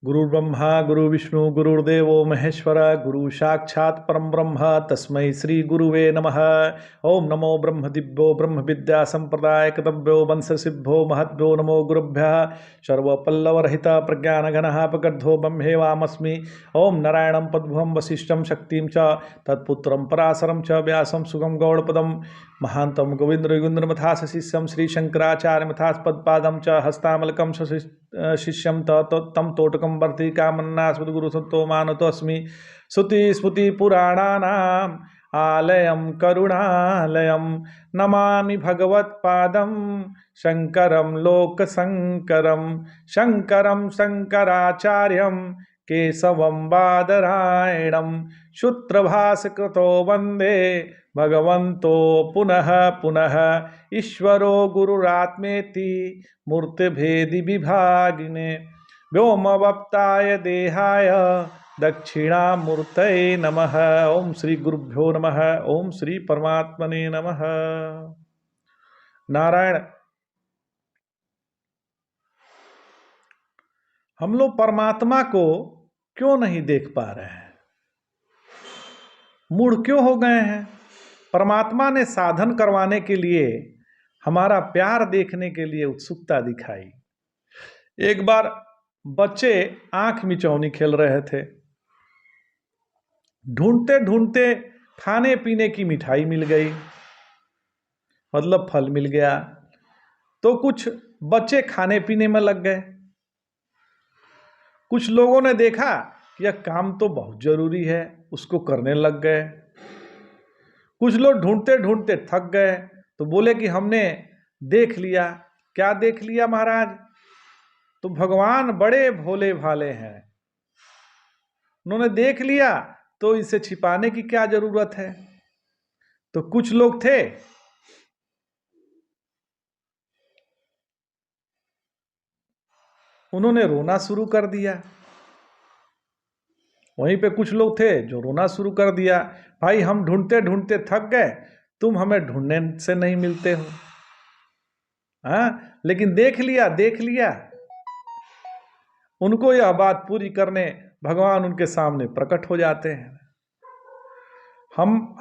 गुरुर्ब्रह्मा गुरुविष्णु गुरुर्देवो महेश्वर गुरु साक्षात् परम ब्रह्म तस्मै श्री गुरुवे नमः। ओम नमो ब्रह्म दिव्यो ब्रह्म विद्या संप्रदाय कतव्यो वंश सिद्धो महद्भ्यो नमो गुरुभ्यः। सर्वपल्लवरहित प्रज्ञानघनः पकर्धो ब्रह्मेवामस्मि। ओम नारायणं पद्भुवं वसिष्ठं शक्तिं च तत्पुत्रं पराशरं च व्यासं सुगं गौड़पदं महान्तं गोविंद्रयुगुन्द्रमथास शिष्यं श्रीशंकराचार्यमथास्पदपादं च हस्तामलकं शिष्यं तं तोटकं वर्तिकामन्नास्मद् गुरुसत्तो मानतोऽस्मि। श्रुतिस्मृतिपुराणानाम् आलयं करुणालयं नमामि भगवत्पादं शङ्करं लोकशङ्करं। शङ्करं शङ्कराचार्यं केशवं बादरायणं सूत्रभास्कृतो वन्दे भगवन्तो पुनः पुनः। ईश्वरो गुरुरात्मेति मूर्तिभेदि विभागिने व्योमवप्ताय देहाय दक्षिणामूर्तये नमः। ओम श्री गुरुभ्यो नमः। ओम श्री परमात्मने नमः। नारायण, हम लोग परमात्मा को क्यों नहीं देख पा रहे हैं? मूढ़ क्यों हो गए हैं? परमात्मा ने साधन करवाने के लिए हमारा प्यार देखने के लिए उत्सुकता दिखाई। एक बार बच्चे आंख मिचौनी खेल रहे थे। ढूंढते ढूंढते खाने पीने की मिठाई मिल गई, मतलब फल मिल गया। तो कुछ बच्चे खाने पीने में लग गए। कुछ लोगों ने देखा यह काम तो बहुत जरूरी है, उसको करने लग गए। कुछ लोग ढूंढते ढूंढते थक गए तो बोले कि हमने देख लिया। क्या देख लिया महाराज? तो भगवान बड़े भोले भाले हैं, उन्होंने देख लिया तो इसे छिपाने की क्या जरूरत है। तो कुछ लोग थे उन्होंने रोना शुरू कर दिया। वहीं पे कुछ लोग थे जो रोना शुरू कर दिया, भाई हम ढूंढते ढूंढते थक गए, तुम हमें ढूंढने से नहीं मिलते हो। हाँ, लेकिन देख लिया देख लिया। उनको यह बात पूरी करने भगवान उनके सामने प्रकट हो जाते हैं।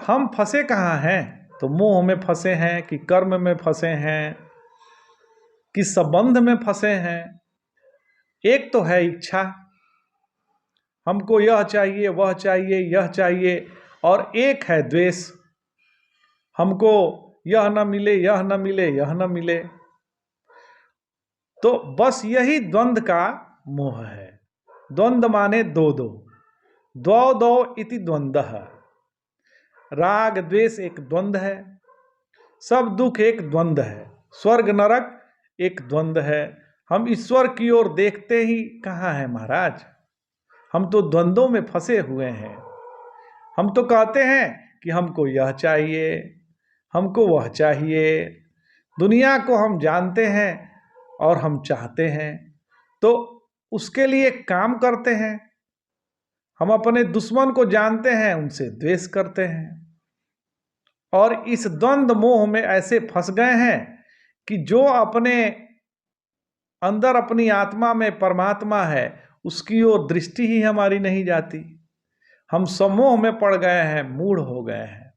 हम फंसे कहाँ हैं? तो मोह में फंसे हैं कि कर्म में फंसे हैं कि संबंध में फंसे हैं। एक तो है इच्छा, हमको यह चाहिए वह चाहिए यह चाहिए, और एक है द्वेष, हमको यह न मिले यह न मिले यह न मिले। तो बस यही द्वंद्व का मोह है। द्वंद्व माने दो दो, द्वौ द्वौ इति द्वंद्वः। राग द्वेष एक द्वंद्व है, सब दुख एक द्वंद्व है, स्वर्ग नरक एक द्वंद्व है। हम ईश्वर की ओर देखते ही कहाँ है महाराज? हम तो द्वंद्वों में फंसे हुए हैं। हम तो कहते हैं कि हमको यह चाहिए, हमको वह चाहिए। दुनिया को हम जानते हैं और हम चाहते हैं, तो उसके लिए काम करते हैं। हम अपने दुश्मन को जानते हैं, उनसे द्वेष करते हैं। और इस द्वंद्व मोह में ऐसे फंस गए हैं कि जो अपने अंदर अपनी आत्मा में परमात्मा है उसकी ओर दृष्टि ही हमारी नहीं जाती। हम सम्मोह में पड़ गए हैं, मूढ़ हो गए हैं।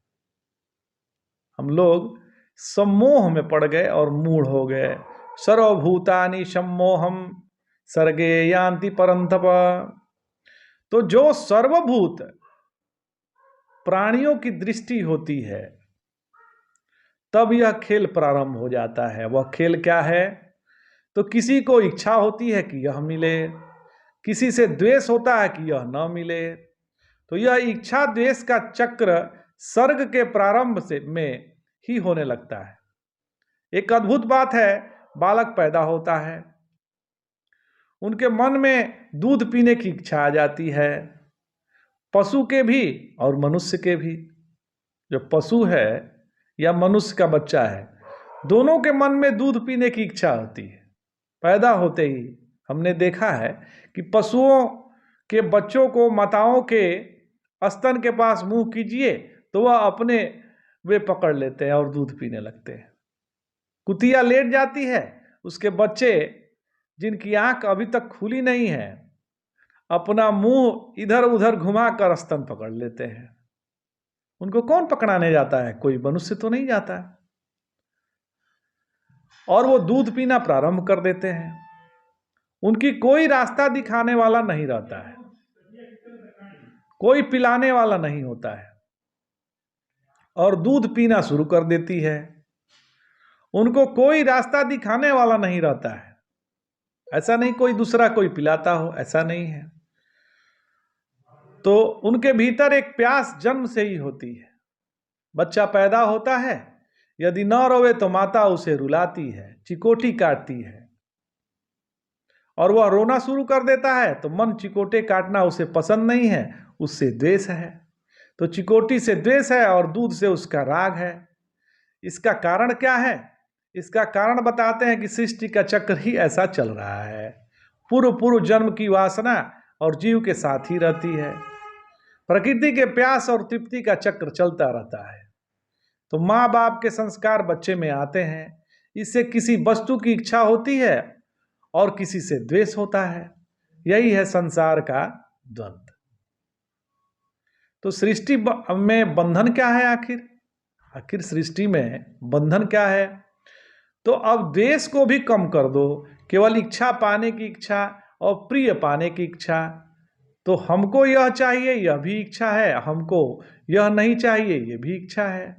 हम लोग सम्मोह में पड़ गए और मूढ़ हो गए। सर्वभूतानि सम्मोहम सर्गे यान्ति परंतप। तो जो सर्वभूत प्राणियों की दृष्टि होती है तब यह खेल प्रारंभ हो जाता है। वह खेल क्या है? तो किसी को इच्छा होती है कि यह मिले, किसी से द्वेष होता है कि यह न मिले। तो यह इच्छा द्वेष का चक्र सर्ग के प्रारंभ से में ही होने लगता है। एक अद्भुत बात है, बालक पैदा होता है, उनके मन में दूध पीने की इच्छा आ जाती है, पशु के भी और मनुष्य के भी। जो पशु है या मनुष्य का बच्चा है, दोनों के मन में दूध पीने की इच्छा होती है। पैदा होते ही हमने देखा है कि पशुओं के बच्चों को माताओं के स्तन के पास मुंह कीजिए तो वह अपने वे पकड़ लेते हैं और दूध पीने लगते हैं। कुतिया लेट जाती है, उसके बच्चे जिनकी आंख अभी तक खुली नहीं है अपना मुंह इधर उधर घुमाकर स्तन पकड़ लेते हैं। उनको कौन पकड़ाने जाता है? कोई मनुष्य तो नहीं जाता है। और वो दूध पीना प्रारंभ कर देते हैं। उनकी कोई रास्ता दिखाने वाला नहीं रहता है, कोई पिलाने वाला नहीं होता है, और दूध पीना शुरू कर देती है। उनको कोई रास्ता दिखाने वाला नहीं रहता है। ऐसा नहीं कोई दूसरा कोई पिलाता हो, ऐसा नहीं है। तो उनके भीतर एक प्यास जन्म से ही होती है। बच्चा पैदा होता है, यदि न रोवे तो माता उसे रुलाती है, चिकोटी काटती है, और वह रोना शुरू कर देता है तो मन चिकोटे काटना उसे पसंद नहीं है, उससे द्वेष है। तो चिकोटी से द्वेष है और दूध से उसका राग है। इसका कारण क्या है? इसका कारण बताते हैं कि सृष्टि का चक्र ही ऐसा चल रहा है। पूर्व पूर्व जन्म की वासना और जीव के साथ ही रहती है। प्रकृति के प्यास और तृप्ति का चक्र चलता रहता है। तो माँ बाप के संस्कार बच्चे में आते हैं। इससे किसी वस्तु की इच्छा होती है और किसी से द्वेष होता है। यही है संसार का द्वंद्व। तो सृष्टि में बंधन क्या है? आखिर सृष्टि में बंधन क्या है? तो अब द्वेष को भी कम कर दो, केवल इच्छा पाने की इच्छा और प्रिय पाने की इच्छा। तो हमको यह चाहिए, यह भी इच्छा है, हमको यह नहीं चाहिए, यह भी इच्छा है।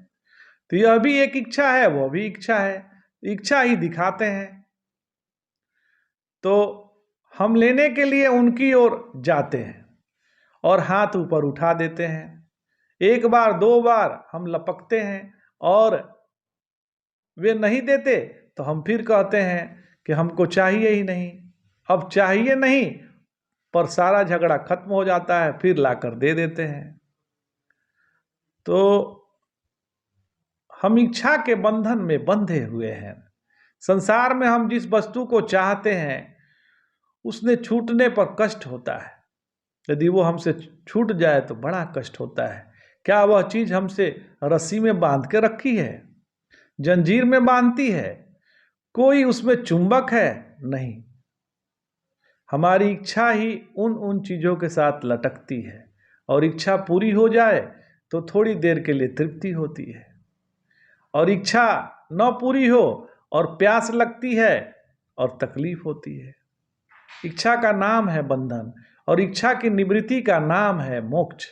तो यह भी एक इच्छा है, वह भी इच्छा है, इच्छा ही दिखाते हैं। तो हम लेने के लिए उनकी ओर जाते हैं और हाथ ऊपर उठा देते हैं। एक बार दो बार हम लपकते हैं और वे नहीं देते तो हम फिर कहते हैं कि हमको चाहिए ही नहीं। अब चाहिए नहीं पर सारा झगड़ा खत्म हो जाता है, फिर लाकर दे देते हैं। तो हम इच्छा के बंधन में बंधे हुए हैं। संसार में हम जिस वस्तु को चाहते हैं उसने छूटने पर कष्ट होता है। यदि वो हमसे छूट जाए तो बड़ा कष्ट होता है। क्या वह चीज हमसे रस्सी में बांध के रखी है, जंजीर में बांधती है? कोई उसमें चुंबक है? नहीं। हमारी इच्छा ही उन चीजों के साथ लटकती है, और इच्छा पूरी हो जाए तो थोड़ी देर के लिए तृप्ति होती है, और इच्छा न पूरी हो और प्यास लगती है और तकलीफ होती है। इच्छा का नाम है बंधन और इच्छा की निवृत्ति का नाम है मोक्ष।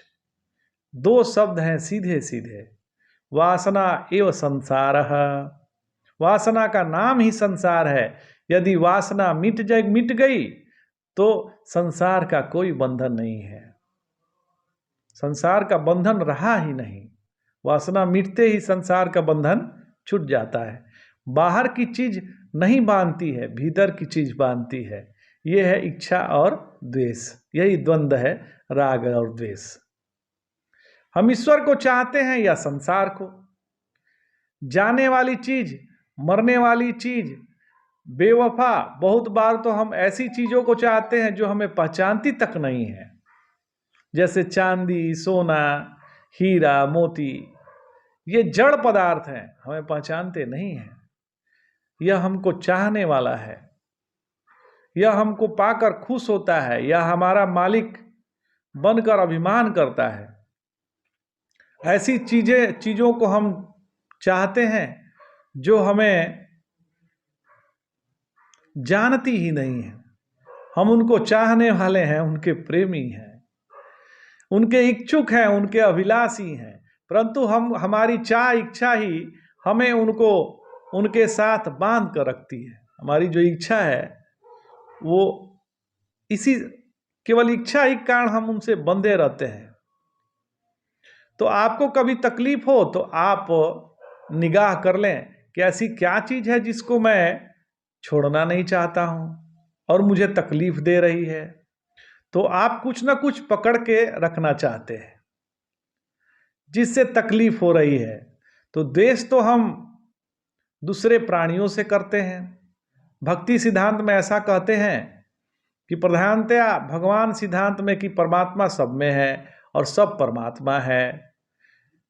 दो शब्द हैं सीधे सीधे, वासना एवं संसार। वासना का नाम ही संसार है। यदि वासना मिट गई तो संसार का कोई बंधन नहीं है। संसार का बंधन रहा ही नहीं। वासना मिटते ही संसार का बंधन छूट जाता है। बाहर की चीज नहीं बांधती है, भीतर की चीज बांधती है। यह है इच्छा और द्वेष। यही द्वंद्व है, राग और द्वेष। हम ईश्वर को चाहते हैं या संसार को? जाने वाली चीज, मरने वाली चीज, बेवफा। बहुत बार तो हम ऐसी चीजों को चाहते हैं जो हमें पहचानती तक नहीं है, जैसे चांदी, सोना, हीरा, मोती। ये जड़ पदार्थ हैं, हमें पहचानते नहीं हैं। यह हमको चाहने वाला है, यह हमको पाकर खुश होता है, यह हमारा मालिक बनकर अभिमान करता है। ऐसी चीजों को हम चाहते हैं जो हमें जानती ही नहीं है। हम उनको चाहने वाले हैं, उनके प्रेमी हैं, उनके इच्छुक हैं, उनके अभिलाषी हैं, परंतु हमारी इच्छा ही हमें उनके साथ बांध कर रखती है। हमारी जो इच्छा है वो केवल इच्छा ही कारण हम उनसे बंधे रहते हैं। तो आपको कभी तकलीफ हो तो आप निगाह कर लें कि ऐसी क्या चीज है जिसको मैं छोड़ना नहीं चाहता हूं और मुझे तकलीफ दे रही है। तो आप कुछ ना कुछ पकड़ के रखना चाहते हैं जिससे तकलीफ हो रही है। तो द्वेष तो हम दूसरे प्राणियों से करते हैं। भक्ति सिद्धांत में ऐसा कहते हैं कि प्रधानतया भगवान सिद्धांत में कि परमात्मा सब में है और सब परमात्मा है।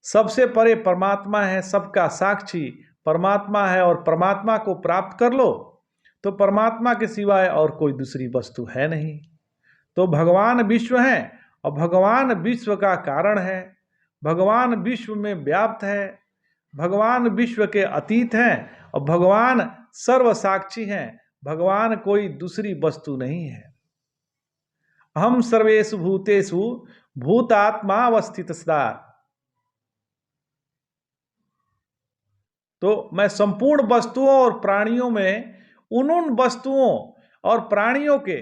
सबसे परे परमात्मा है, सबका साक्षी परमात्मा है, और परमात्मा को प्राप्त कर लो तो परमात्मा के सिवाय और कोई दूसरी वस्तु है नहीं। तो भगवान विश्व हैं और भगवान विश्व का कारण है, भगवान विश्व में व्याप्त है, भगवान विश्व के अतीत हैं और भगवान सर्वसाक्षी हैं। भगवान कोई दूसरी वस्तु नहीं है। हम सर्वेषु भूतेषु भूतात्मा अवस्थित सदा। तो मैं संपूर्ण वस्तुओं और प्राणियों में उन वस्तुओं और प्राणियों के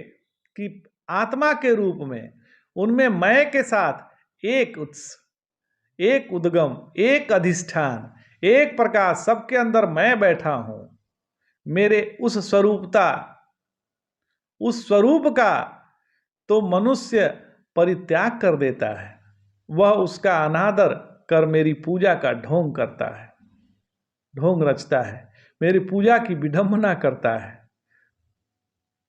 की आत्मा के रूप में, उनमें मैं के साथ एक उत्स, एक उद्गम, एक अधिष्ठान, एक प्रकाश, सबके अंदर मैं बैठा हूं। मेरे उस स्वरूपता, उस स्वरूप का तो मनुष्य परित्याग कर देता है, वह उसका अनादर कर मेरी पूजा का ढोंग करता है, ढोंग रचता है, मेरी पूजा की विडंबना करता है।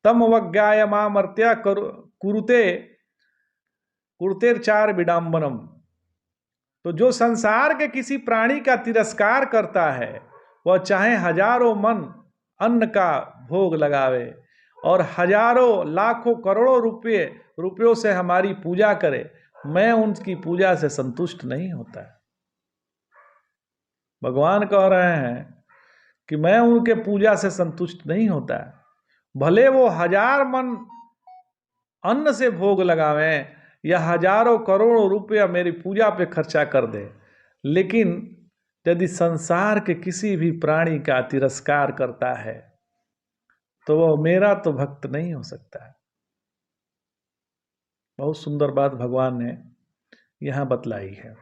तम अवज्ञाय मामर्त्य कुरुते कुरुतेर्चार विडंबनम। तो जो संसार के किसी प्राणी का तिरस्कार करता है, वह चाहे हजारों मन अन्न का भोग लगावे और हजारों लाखों करोड़ों रुपयों से हमारी पूजा करे, मैं उनकी पूजा से संतुष्ट नहीं होता। भगवान कह रहे हैं कि मैं उनके पूजा से संतुष्ट नहीं होता। भले वो 1000 मन अन्न से भोग लगावें या हजारों करोड़ों रुपया मेरी पूजा पे खर्चा कर दे, लेकिन यदि संसार के किसी भी प्राणी का तिरस्कार करता है तो वह मेरा तो भक्त नहीं हो सकता है। बहुत सुंदर बात भगवान ने यहां बतलाई है।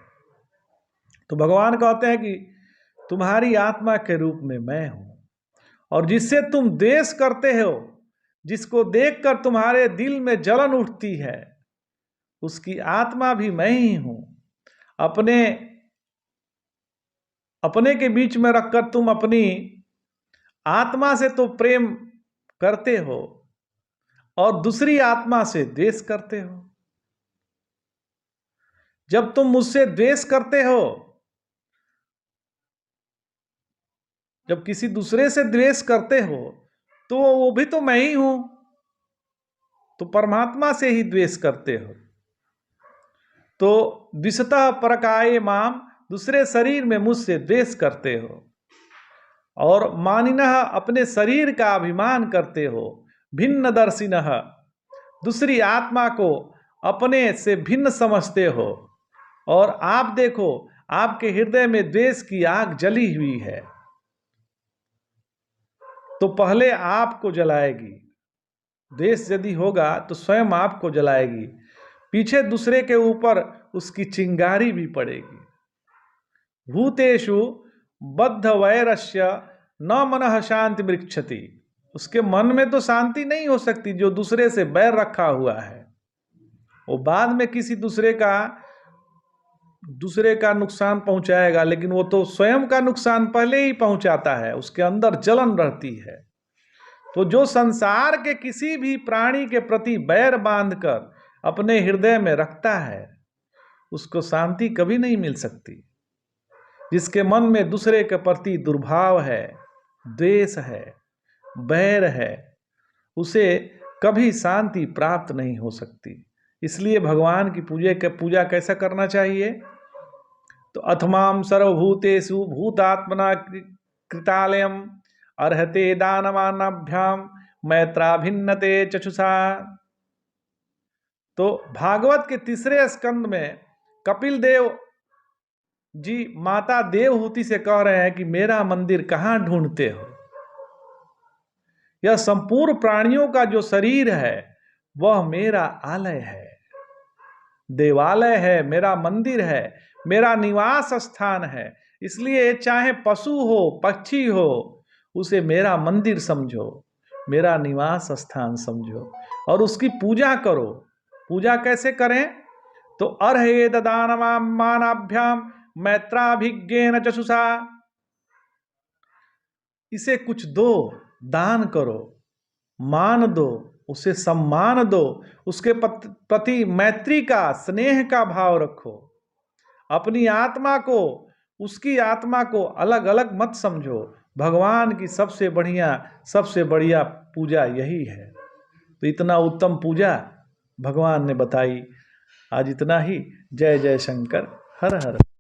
तो भगवान कहते हैं कि तुम्हारी आत्मा के रूप में मैं हूं, और जिससे तुम द्वेष करते हो, जिसको देखकर तुम्हारे दिल में जलन उठती है, उसकी आत्मा भी मैं ही हूं। अपने के बीच में रखकर तुम अपनी आत्मा से तो प्रेम करते हो और दूसरी आत्मा से द्वेष करते हो। जब तुम मुझसे द्वेष करते हो, जब किसी दूसरे से द्वेष करते हो, तो वो भी तो मैं ही हूं। तो परमात्मा से ही द्वेष करते हो। तो द्विषतः परकाये माम, दूसरे शरीर में मुझसे द्वेष करते हो। और मानिनः, अपने शरीर का अभिमान करते हो। भिन्न दर्शिनः, दूसरी आत्मा को अपने से भिन्न समझते हो। और आप देखो, आपके हृदय में द्वेष की आग जली हुई है, तो पहले आपको जलाएगी। द्वेष यदि होगा तो स्वयं आपको जलाएगी, पीछे दूसरे के ऊपर उसकी चिंगारी भी पड़ेगी। भूतेषु बद्ध वैरस्य न मनः शांति मृक्षति। उसके मन में तो शांति नहीं हो सकती जो दूसरे से बैर रखा हुआ है। वो बाद में किसी दूसरे का नुकसान पहुंचाएगा, लेकिन वो तो स्वयं का नुकसान पहले ही पहुंचाता है, उसके अंदर जलन रहती है। तो जो संसार के किसी भी प्राणी के प्रति बैर बांधकर अपने हृदय में रखता है, उसको शांति कभी नहीं मिल सकती। जिसके मन में दूसरे के प्रति दुर्भाव है, द्वेष है, बैर है, उसे कभी शांति प्राप्त नहीं हो सकती। इसलिए भगवान की पूजा कैसा करना चाहिए? तो अथमाम सर्वभूतेषु भूतात्मना कृतालयम अर्हते दानवानाभ्याम मैत्राभिन्नते चक्षुषा। तो भागवत के 3 स्कंद में कपिल देव जी माता देवहूति से कह रहे हैं कि मेरा मंदिर कहाँ ढूंढते हो? यह संपूर्ण प्राणियों का जो शरीर है वह मेरा आलय है, देवालय है, मेरा मंदिर है, मेरा निवास स्थान है। इसलिए चाहे पशु हो, पक्षी हो, उसे मेरा मंदिर समझो, मेरा निवास स्थान समझो और उसकी पूजा करो। पूजा कैसे करें? तो अर्हेद दानवानाभ्याम मैत्राभिज्ञेन चक्षुषा। इसे कुछ दो, दान करो, मान दो, उसे सम्मान दो, उसके प्रति मैत्री का, स्नेह का भाव रखो। अपनी आत्मा को, उसकी आत्मा को अलग अलग मत समझो। भगवान की सबसे बढ़िया पूजा यही है। तो इतना उत्तम पूजा भगवान ने बताई। आज इतना ही। जय जय शंकर, हर हर।